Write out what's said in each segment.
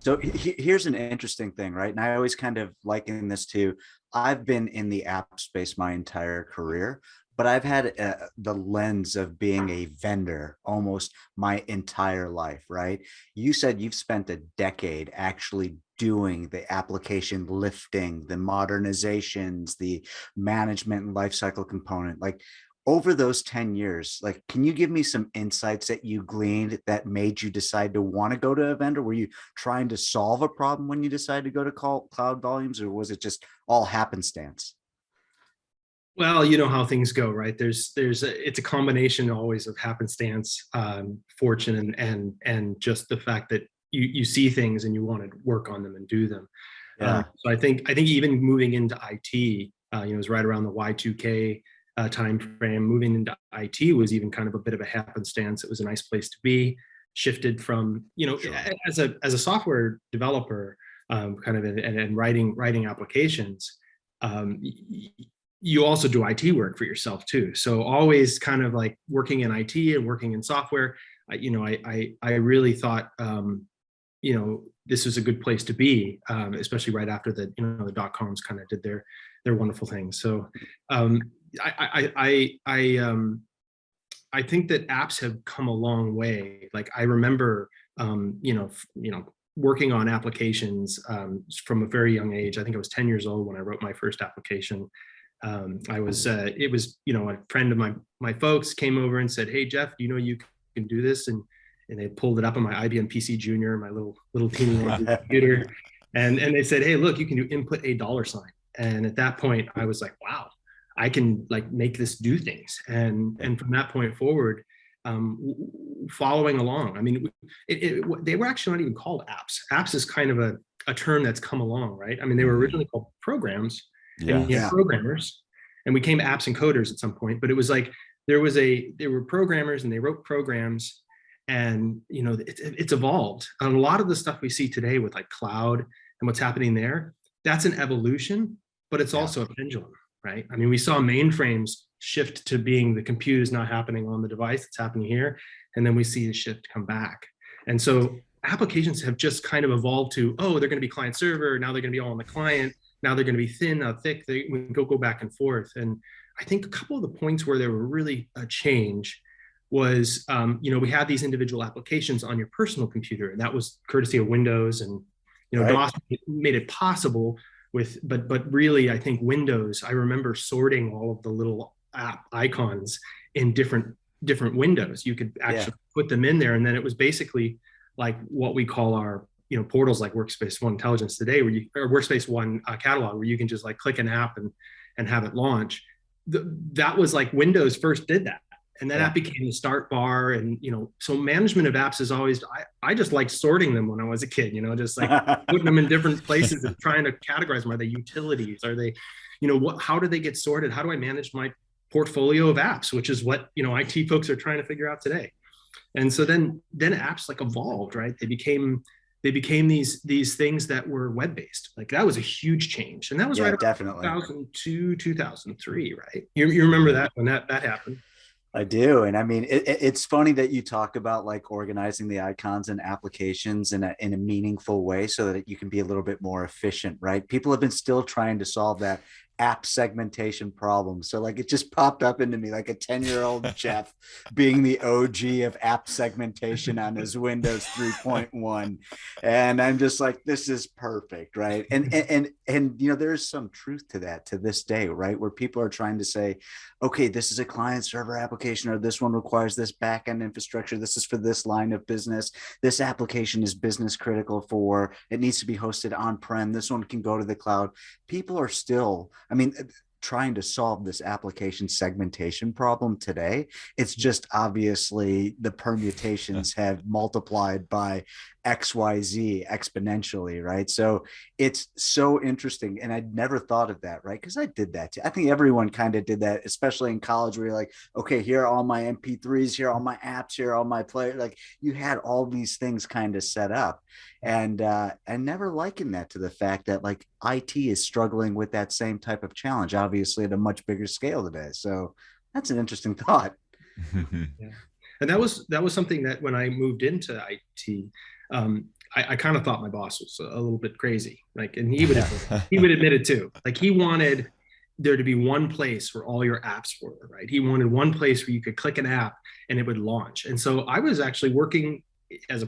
So here's an interesting thing, right? And I always kind of liken this to, I've been in the app space my entire career, but I've had the lens of being a vendor almost my entire life, right? You said you've spent a decade actually doing the application lifting, the modernizations, the management and lifecycle component. Like, over those 10 years, like, can you give me some insights that you gleaned that made you decide to want to go to a vendor? Were you trying to solve a problem when you decided to go to cloud volumes, or was it just all happenstance? Well, you know how things go, right? It's a combination always of happenstance, fortune, and just the fact that you see things and you want to work on them and do them. Yeah. So I think even moving into IT, it was right around the Y2K time frame. Moving into IT was even kind of a bit of a happenstance. It was a nice place to be. Shifted from, Sure. as a software developer, kind of and writing applications. You also do IT work for yourself too. So always kind of like working in IT and working in software. I really thought, this was a good place to be, especially right after the dot-coms kind of did their wonderful things. So I think that apps have come a long way. Like I remember, working on applications from a very young age. I think I was 10 years old when I wrote my first application. It was, a friend of my folks came over and said, "Hey, Jeff, you can do this?" And they pulled it up on my IBM PC Junior, my little teeny computer. And they said, "Hey, look, you can do input a $." And at that point I was like, wow, I can like make this do things. And from that point forward, following along. I mean, they were actually not even called apps. Apps is kind of a term that's come along, right? I mean, they were originally called programs, and you had programmers, and we came to apps and coders at some point. But it was like there were programmers and they wrote programs, and it's evolved. And a lot of the stuff we see today with like cloud and what's happening there, that's an evolution, but it's also a pendulum, right? I mean, we saw mainframes shift to being the compute is not happening on the device, it's happening here. And then we see the shift come back. And so applications have just kind of evolved to, oh, they're going to be client server. Now they're going to be all on the client. Now they're going to be thin, now thick. We can go back and forth. And I think a couple of the points where there were really a change was, we had these individual applications on your personal computer, and that was courtesy of Windows, and DOS made it possible but really, I think Windows, I remember sorting all of the little app icons in different windows. You could actually put them in there, and then it was basically like what we call our portals, like Workspace ONE Intelligence today, or Workspace ONE catalog, where you can just like click an app and have it launch. That was like Windows first did that. And then that became the start bar. And, so management of apps is always, I just liked sorting them when I was a kid, just like putting them in different places and trying to categorize them. Are they utilities? Are they, how do they get sorted? How do I manage my portfolio of apps, which is what, IT folks are trying to figure out today. And so then apps like evolved, right? They became these things that were web-based. Like that was a huge change. And that was right around 2002, 2003, right? You remember that when that happened? I do. And I mean, it's funny that you talk about like organizing the icons and applications in a meaningful way so that you can be a little bit more efficient, right? People have been still trying to solve that app segmentation problem. So like it just popped up into me like a 10-year-old Jeff being the OG of app segmentation on his Windows 3.1. And I'm just like, this is perfect, right? And there's some truth to that to this day, right? Where people are trying to say, okay, this is a client server application, or this one requires this backend infrastructure. This is for this line of business. This application is business critical for, it needs to be hosted on-prem. This one can go to the cloud. People are still, trying to solve this application segmentation problem today. It's just obviously the permutations have multiplied by XYZ exponentially, right? So it's so interesting. And I'd never thought of that, right? Because I did that too. I think everyone kind of did that, especially in college, where you're like, okay, here are all my MP3s, here are all my apps, here are all my players. Like you had all these things kind of set up. And never likened that to the fact that like IT is struggling with that same type of challenge, obviously at a much bigger scale today. So that's an interesting thought. Yeah. And that was something that when I moved into IT, I kind of thought my boss was a little bit crazy. Like, and he would admit it too. Like, he wanted there to be one place where all your apps were, right? He wanted one place where you could click an app and it would launch. And so I was actually working as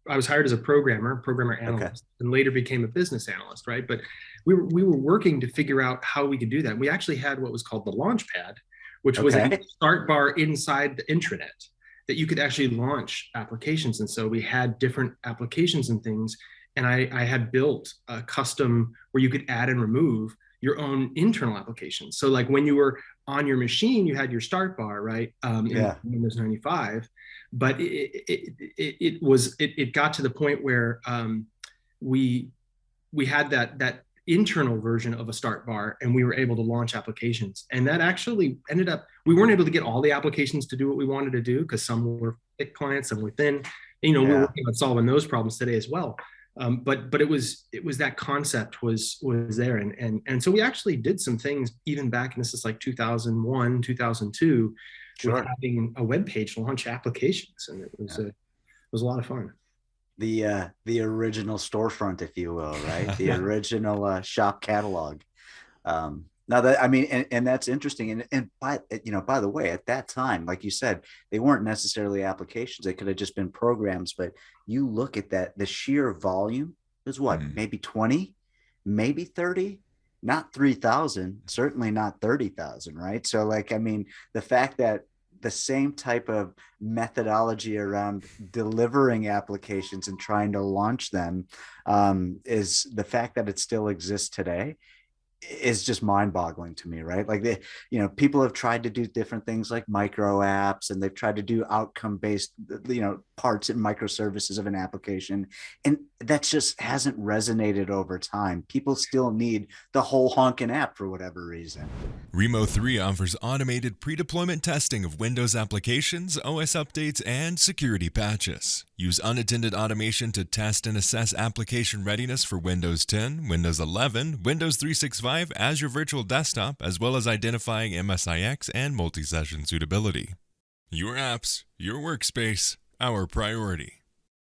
I was hired as a programmer analyst, and later became a business analyst, right? But we were working to figure out how we could do that. We actually had what was called the Launchpad, which was a start bar inside the intranet that you could actually launch applications. And so we had different applications and things. And I had built a custom where you could add and remove your own internal applications. So like when you were on your machine, you had your start bar, right? In Windows 95, but it got to the point where we had that internal version of a start bar, and we were able to launch applications. And that actually ended up, we weren't able to get all the applications to do what we wanted to do, because some were thick clients, some were thin. And, we're working on solving those problems today as well. But it was that concept was there, and so we actually did some things even back, and this is like 2001, 2002, with having a web page launch applications, and it was a lot of fun. The original storefront, if you will, right? The original shop catalog. Now that, I mean, and that's interesting. And by the way, at that time, like you said, they weren't necessarily applications. They could have just been programs. But you look at that, the sheer volume is what, maybe 20, maybe 30, not 3,000, certainly not 30,000, right? So like, I mean, the fact that the same type of methodology around delivering applications and trying to launch them is the fact that it still exists today is just mind-boggling to me, right? Like people have tried to do different things like micro apps, and they've tried to do outcome-based, parts and microservices of an application, and that just hasn't resonated over time. People still need the whole honking app for whatever reason. Rimo3 offers automated pre-deployment testing of Windows applications, OS updates, and security patches. Use unattended automation to test and assess application readiness for Windows 10, Windows 11, Windows 365, Azure Virtual Desktop, as well as identifying MSIX and multi-session suitability. Your apps, your workspace, our priority.